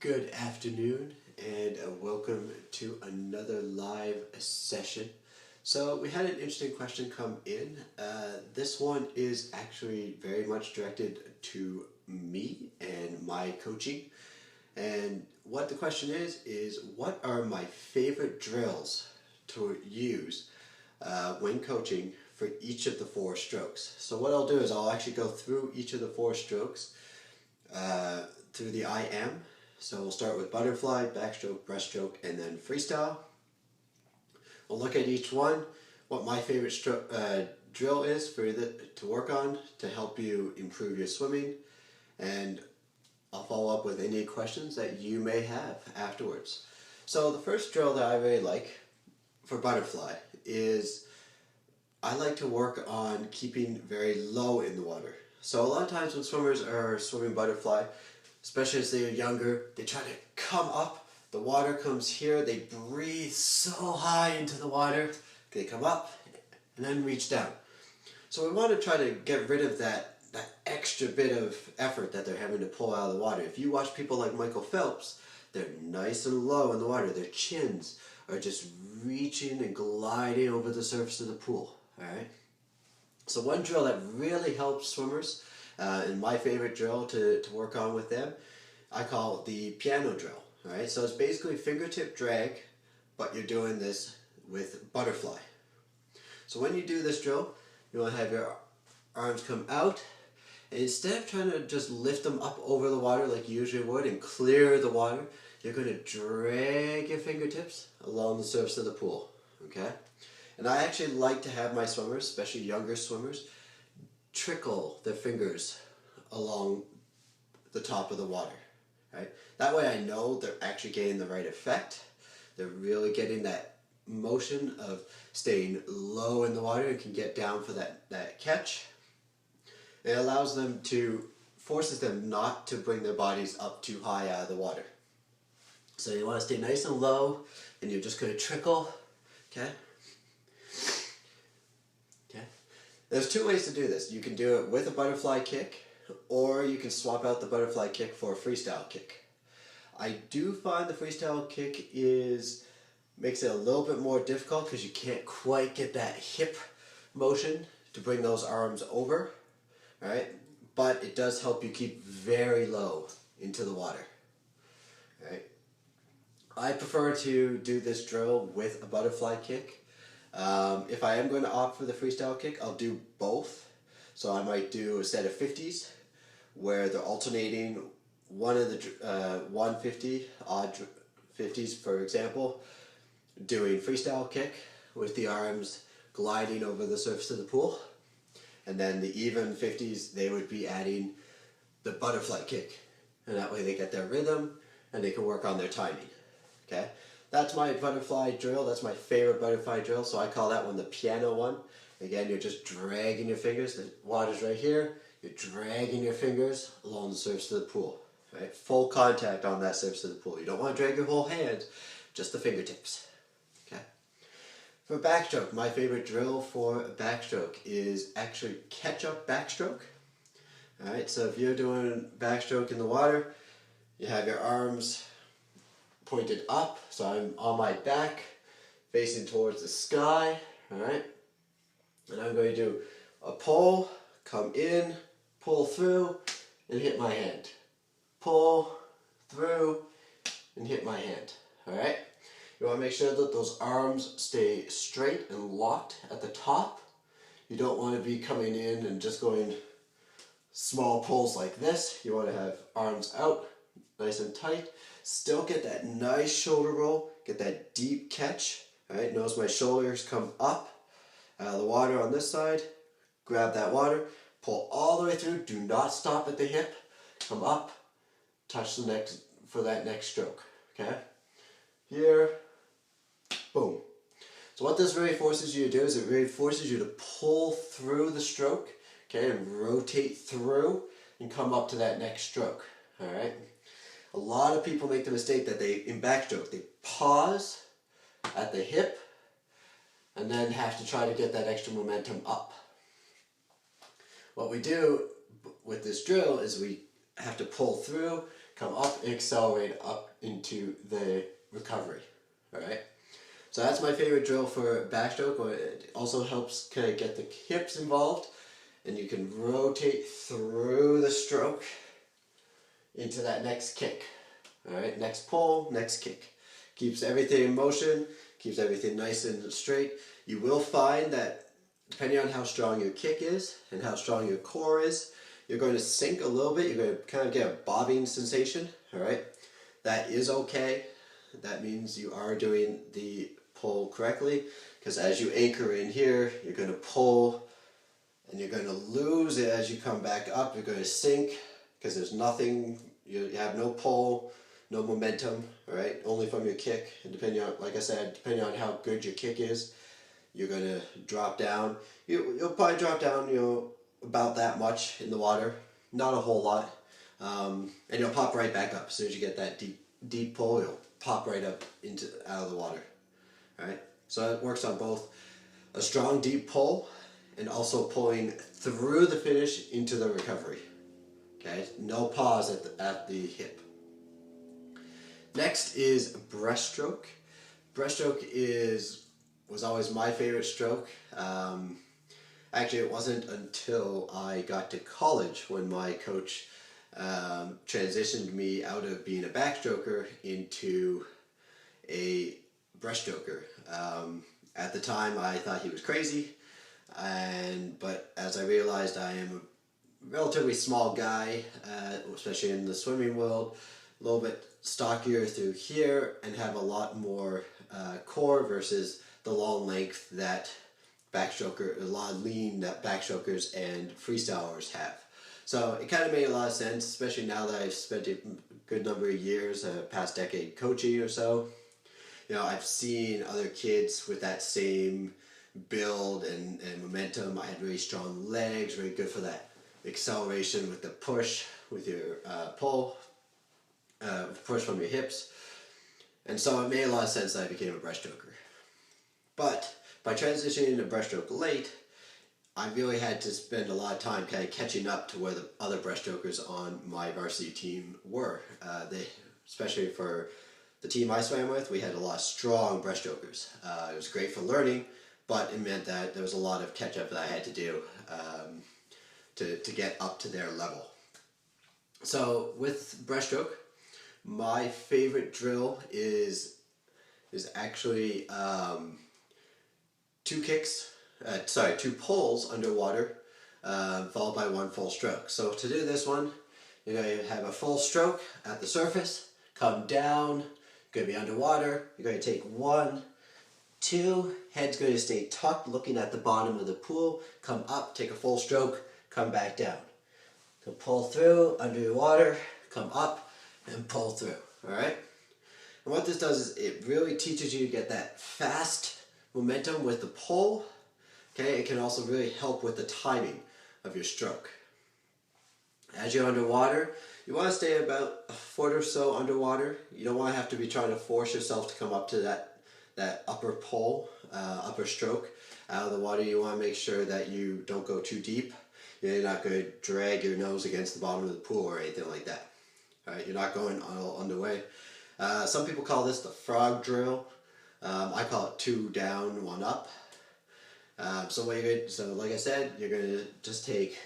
Good afternoon and welcome to another live session. So we had an interesting question come in. This one is actually very much directed to me and my coaching. And what the question is what are my favorite drills to use when coaching for each of the four strokes? So what I'll do is I'll actually go through each of the four strokes through the IM. So we'll start with butterfly, backstroke, breaststroke, and then freestyle. We'll look at each one, what my favorite drill is for to work on to help you improve your swimming, and I'll follow up with any questions that you may have afterwards. So the first drill that I really like for butterfly is I like to work on keeping very low in the water. So a lot of times when swimmers are swimming butterfly, especially as they're younger, they try to come up, the water comes here, they breathe so high into the water, they come up and then reach down. So we want to try to get rid of that extra bit of effort that they're having to pull out of the water. If you watch people like Michael Phelps, they're nice and low in the water, their chins are just reaching and gliding over the surface of the pool. Alright? So one drill that really helps swimmers, and my favorite drill to work on with them, I call it the piano drill. Alright, so it's basically fingertip drag, but you're doing this with butterfly. So when you do this drill, you want to have your arms come out, and instead of trying to just lift them up over the water like you usually would and clear the water, you're going to drag your fingertips along the surface of the pool. Okay? And I actually like to have my swimmers, especially younger swimmers, trickle their fingers along the top of the water. Right? That way I know they're actually getting the right effect. They're really getting that motion of staying low in the water and can get down for that catch. It allows them to, forces them not to bring their bodies up too high out of the water. So you want to stay nice and low, and you're just going to trickle. Okay? There's two ways to do this. You can do it with a butterfly kick, or you can swap out the butterfly kick for a freestyle kick. I do find the freestyle kick makes it a little bit more difficult because you can't quite get that hip motion to bring those arms over, right? But it does help you keep very low into the water, right? I prefer to do this drill with a butterfly kick. If I am going to opt for the freestyle kick, I'll do both. So I might do a set of 50s where they're alternating one of the 150 odd 50s, for example, doing freestyle kick with the arms gliding over the surface of the pool, and then the even 50s they would be adding the butterfly kick, and that way they get their rhythm and they can work on their timing. Okay? That's my butterfly drill. That's my favorite butterfly drill. So I call that one the piano one. Again, you're just dragging your fingers. The water's right here. You're dragging your fingers along the surface of the pool. Right? Full contact on that surface of the pool. You don't want to drag your whole hand, just the fingertips. Okay. For backstroke, my favorite drill for backstroke is actually Catchup backstroke. Alright, so if you're doing backstroke in the water, you have your arms pointed up, so I'm on my back, facing towards the sky, alright? And I'm going to do a pull, come in, pull through, and hit my hand. Pull, through, and hit my hand, alright? You want to make sure that those arms stay straight and locked at the top. You don't want to be coming in and just going small pulls like this. You want to have arms out, nice and tight. Still get that nice shoulder roll, get that deep catch. Alright, notice my shoulders come up out of the water on this side. Grab that water, pull all the way through. Do not stop at the hip. Come up, touch the next for that next stroke. Okay? Here, boom. So what this really forces you to do is it really forces you to pull through the stroke, okay, and rotate through and come up to that next stroke. Alright? A lot of people make the mistake that in backstroke, they pause at the hip and then have to try to get that extra momentum up. What we do with this drill is we have to pull through, come up and accelerate up into the recovery. Alright? So that's my favorite drill for backstroke. It also helps kind of get the hips involved, and you can rotate through the stroke into that next kick. Alright, next pull, next kick. Keeps everything in motion, keeps everything nice and straight. You will find that depending on how strong your kick is and how strong your core is, you're going to sink a little bit. You're going to kind of get a bobbing sensation. Alright, that is okay. That means you are doing the pull correctly, because as you anchor in here, you're going to pull and you're going to lose it as you come back up. You're going to sink because there's nothing, you have no pull, no momentum, right? Only from your kick. And depending on, like I said, depending on how good your kick is, you're going to drop down. You'll probably drop down, about that much in the water, not a whole lot, and you'll pop right back up as soon as you get that deep pull. You'll pop right up out of the water. All right. So it works on both a strong deep pull and also pulling through the finish into the recovery. Okay, no pause at the hip. Next is breaststroke. Breaststroke was always my favorite stroke. Actually, it wasn't until I got to college when my coach transitioned me out of being a backstroker into a breaststroker. At the time, I thought he was crazy, but as I realized I am a relatively small guy, especially in the swimming world, a little bit stockier through here, and have a lot more core versus the long length that a lot of lean that backstrokers and freestylers have. So it kind of made a lot of sense, especially now that I've spent a good number of years, past decade coaching or so. I've seen other kids with that same build and momentum. I had really strong legs, very good for that acceleration with the push, with your push from your hips. And so it made a lot of sense that I became a breaststroker. But by transitioning to breaststroke late, I really had to spend a lot of time kind of catching up to where the other breaststrokers on my varsity team were. Especially for the team I swam with, we had a lot of strong breaststrokers. It was great for learning, but it meant that there was a lot of catch-up that I had to do to get up to their level. So with breaststroke, my favorite drill is actually two pulls underwater, followed by one full stroke. So to do this one, you're going to have a full stroke at the surface, come down, you're going to be underwater, you're going to take 1, 2, head's going to stay tucked looking at the bottom of the pool, come up, take a full stroke, come back down. So pull through, under the water, come up, and pull through, alright? And what this does is it really teaches you to get that fast momentum with the pull. Okay, it can also really help with the timing of your stroke. As you're underwater, you want to stay about a foot or so underwater. You don't want to have to be trying to force yourself to come up to that upper pull, upper stroke out of the water. You want to make sure that you don't go too deep. You're not going to drag your nose against the bottom of the pool or anything like that. All right, you're not going all underway. Some people call this the frog drill. I call it 2 down, 1 up. So like I said, you're going to just take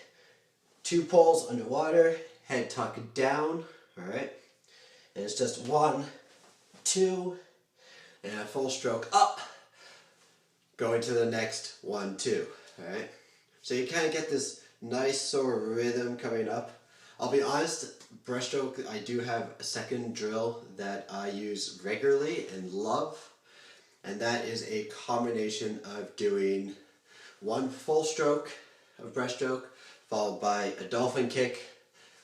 2 pulls underwater, head tucked down, alright? And it's just 1, 2, and a full stroke up, going to the next 1, 2, alright? So you kind of get this nice sort of rhythm coming up. I'll be honest, breaststroke, I do have a second drill that I use regularly and love. And that is a combination of doing 1 full stroke of breaststroke followed by a dolphin kick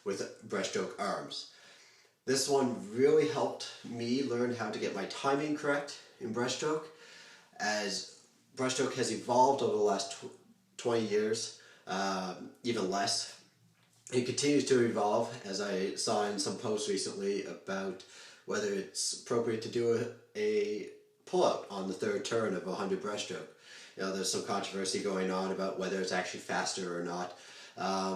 with breaststroke arms. This one really helped me learn how to get my timing correct in breaststroke, as breaststroke has evolved over the last 20 years, even less. It continues to evolve, as I saw in some posts recently about whether it's appropriate to do a pull-out on the 3rd turn of a 100 breaststroke. There's some controversy going on about whether it's actually faster or not.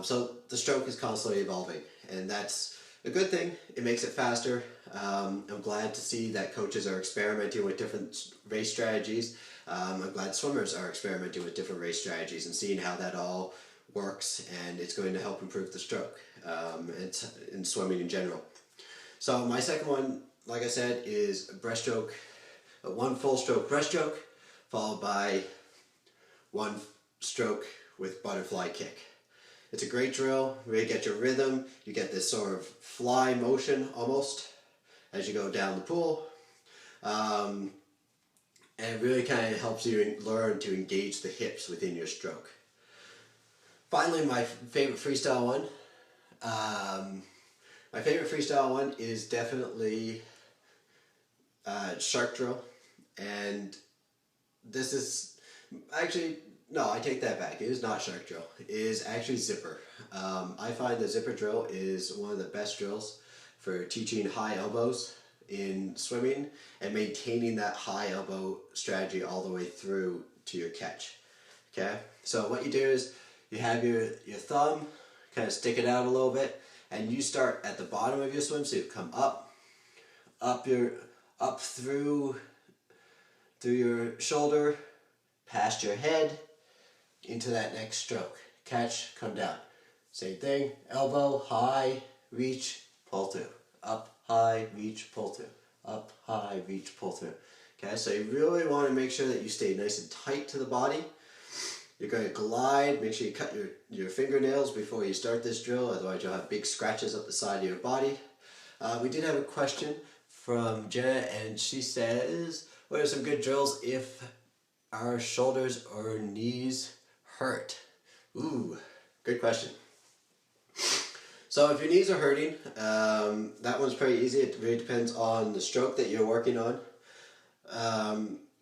So the stroke is constantly evolving, and that's A good thing, it makes it faster. I'm glad to see that coaches are experimenting with different race strategies. I'm glad swimmers are experimenting with different race strategies and seeing how that all works, and it's going to help improve the stroke and swimming in general. So my second one, like I said, is breaststroke, one full stroke breaststroke, followed by one stroke with butterfly kick. It's a great drill, really get your rhythm, you get this sort of fly motion almost as you go down the pool. And it really kind of helps you learn to engage the hips within your stroke. Finally, my favorite freestyle one. My favorite freestyle one is definitely shark drill, and this is actually, no, I take that back. It is not shark drill. It is actually zipper. I find the zipper drill is one of the best drills for teaching high elbows in swimming and maintaining that high elbow strategy all the way through to your catch. Okay, so what you do is you have your thumb, kind of stick it out a little bit, and you start at the bottom of your swimsuit. Come up through your shoulder, past your head, into that next stroke. Catch, come down. Same thing, elbow, high, reach, pull through. Up, high, reach, pull through. Up, high, reach, pull through. Okay, so you really want to make sure that you stay nice and tight to the body. You're going to glide, make sure you cut your fingernails before you start this drill, otherwise you'll have big scratches up the side of your body. We did have a question from Jenna, and she says, what are some good drills if our shoulders or knees hurt? Ooh, good question. So if your knees are hurting, that one's pretty easy. It really depends on the stroke that you're working on.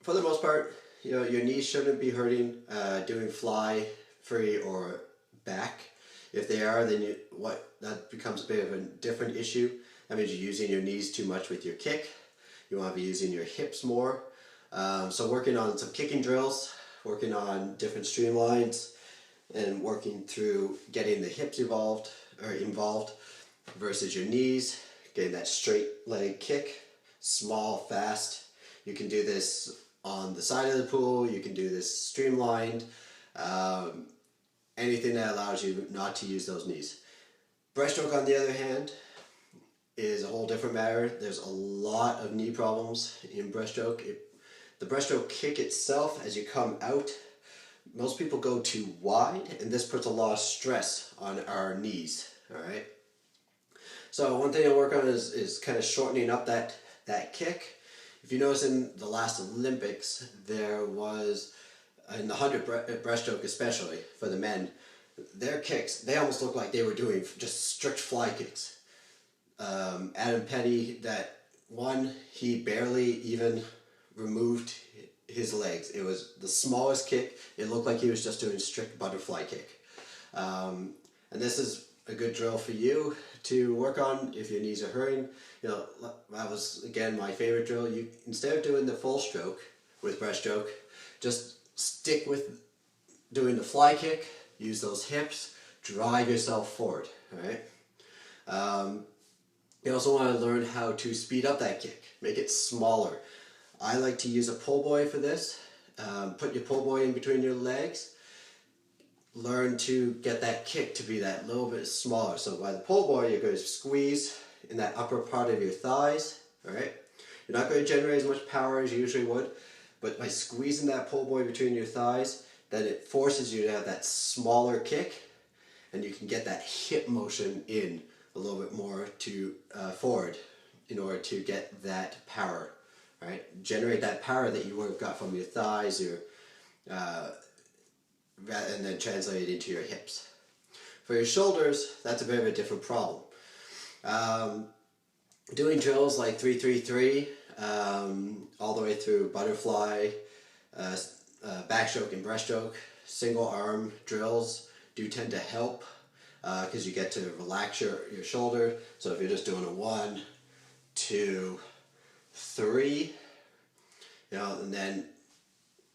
For the most part, your knees shouldn't be hurting doing fly, free, or back. If they are, then that becomes a bit of a different issue. That means you're using your knees too much with your kick. You want to be using your hips more. So working on some kicking drills, working on different streamlines, and working through getting the hips involved versus your knees, getting that straight leg kick, small, fast. You can do this on the side of the pool, you can do this streamlined, anything that allows you not to use those knees. Breaststroke, on the other hand, is a whole different matter. There's a lot of knee problems in breaststroke. The breaststroke kick itself, as you come out, most people go too wide, and this puts a lot of stress on our knees. All right. So one thing I work on is kind of shortening up that kick. If you notice in the last Olympics, there was, in the 100 breaststroke especially, for the men, their kicks, they almost looked like they were doing just strict fly kicks. Adam Petty, he barely even removed his legs. It was the smallest kick. It looked like he was just doing strict butterfly kick. And this is a good drill for you to work on if your knees are hurting. That was, again, my favorite drill. You, instead of doing the full stroke with breaststroke, just stick with doing the fly kick, use those hips, drive yourself forward, all right? You also want to learn how to speed up that kick, make it smaller. I like to use a pull buoy for this. Put your pull buoy in between your legs. Learn to get that kick to be that little bit smaller. So by the pull buoy, you're going to squeeze in that upper part of your thighs, all right? You're not going to generate as much power as you usually would, but by squeezing that pull buoy between your thighs, then it forces you to have that smaller kick, and you can get that hip motion in a little bit more to forward in order to get that power, right? Generate that power that you would have got from your thighs, and then translate it into your hips. For your shoulders, that's a bit of a different problem. Doing drills like 3-3-3, all the way through butterfly, backstroke and breaststroke, single arm drills do tend to help because you get to relax your shoulder. So if you're just doing a 1, 2, 3, and then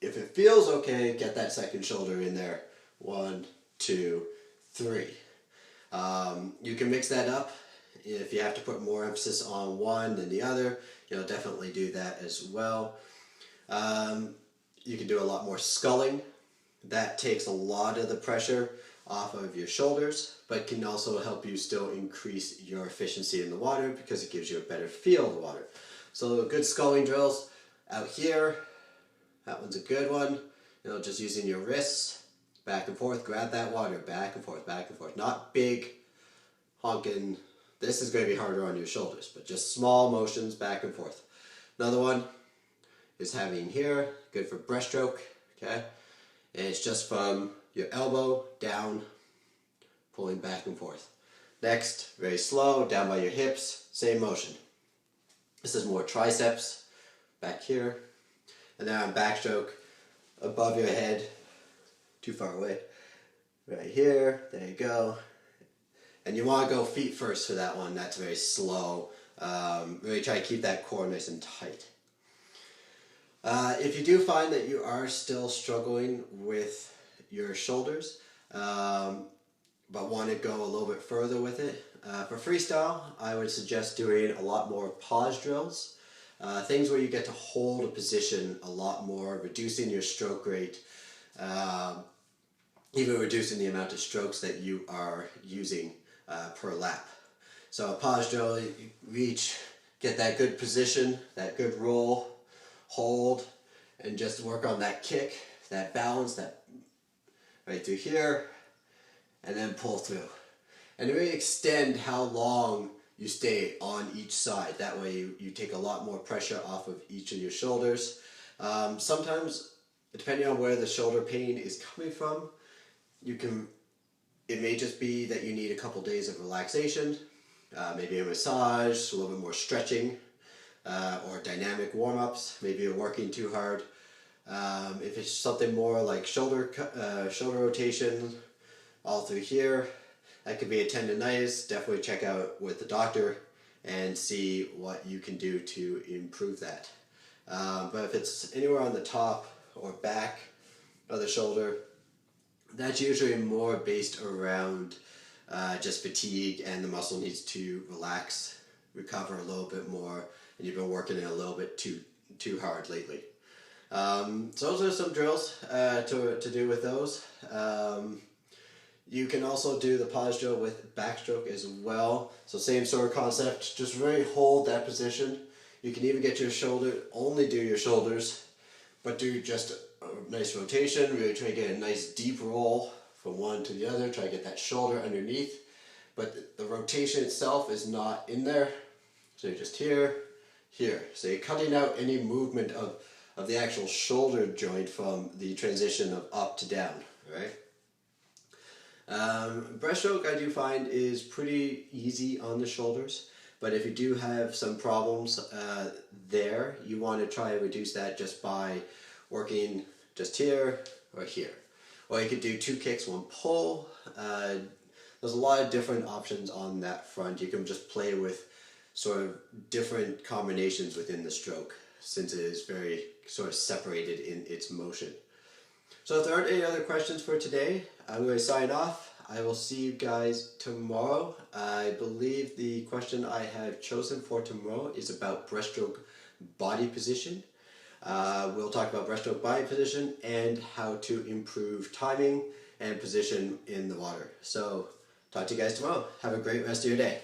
if it feels okay, get that second shoulder in there. 1, 2, 3. You can mix that up If you have to put more emphasis on one than the other, definitely do that as well. You can do a lot more sculling. That takes a lot of the pressure off of your shoulders, but can also help you still increase your efficiency in the water because it gives you a better feel of the water. So good sculling drills out here. That one's a good one. Just using your wrists, back and forth, grab that water, back and forth, back and forth. Not big honking. This is going to be harder on your shoulders, but just small motions back and forth. Another one is having here, good for breaststroke, okay? And it's just from your elbow down, pulling back and forth. Next, very slow, down by your hips, same motion. This is more triceps, back here. And then on backstroke, above your head, too far away. Right here, there you go. And you want to go feet first for that one, that's very slow. Really try to keep that core nice and tight. If you do find that you are still struggling with your shoulders, but want to go a little bit further with it, for freestyle, I would suggest doing a lot more pause drills. Things where you get to hold a position a lot more, reducing your stroke rate, even reducing the amount of strokes that you are using per lap. So a pause drill, you reach, get that good position, that good roll, hold, and just work on that kick, that balance, that right through here, and then pull through. And really extend how long you stay on each side. That way you take a lot more pressure off of each of your shoulders. Sometimes, depending on where the shoulder pain is coming from, it may just be that you need a couple days of relaxation, maybe a massage, a little bit more stretching, or dynamic warm-ups. Maybe you're working too hard. If it's something more like shoulder rotation all through here, that could be a tendonitis. Definitely check out with the doctor and see what you can do to improve that. But if it's anywhere on the top or back of the shoulder, that's usually more based around just fatigue and the muscle needs to relax, recover a little bit more, and you've been working it a little bit too hard lately. So those are some drills to do with those. You can also do the pause drill with backstroke as well. So same sort of concept, just really hold that position. You can even get your shoulder, only do your shoulders, but do just a nice rotation, really try to get a nice deep roll from one to the other, try to get that shoulder underneath. But the rotation itself is not in there. So you're just here, here. So you're cutting out any movement of the actual shoulder joint from the transition of up to down, right? Breaststroke I do find is pretty easy on the shoulders, but if you do have some problems there, you want to try to reduce that just by working just here or here. Or you could do 2 kicks, 1 pull. There's a lot of different options on that front. You can just play with sort of different combinations within the stroke, since it is very sort of separated in its motion. So if there aren't any other questions for today, I'm going to sign off. I will see you guys tomorrow. I believe the question I have chosen for tomorrow is about breaststroke body position. We'll talk about breaststroke body position and how to improve timing and position in the water. So talk to you guys tomorrow. Have a great rest of your day.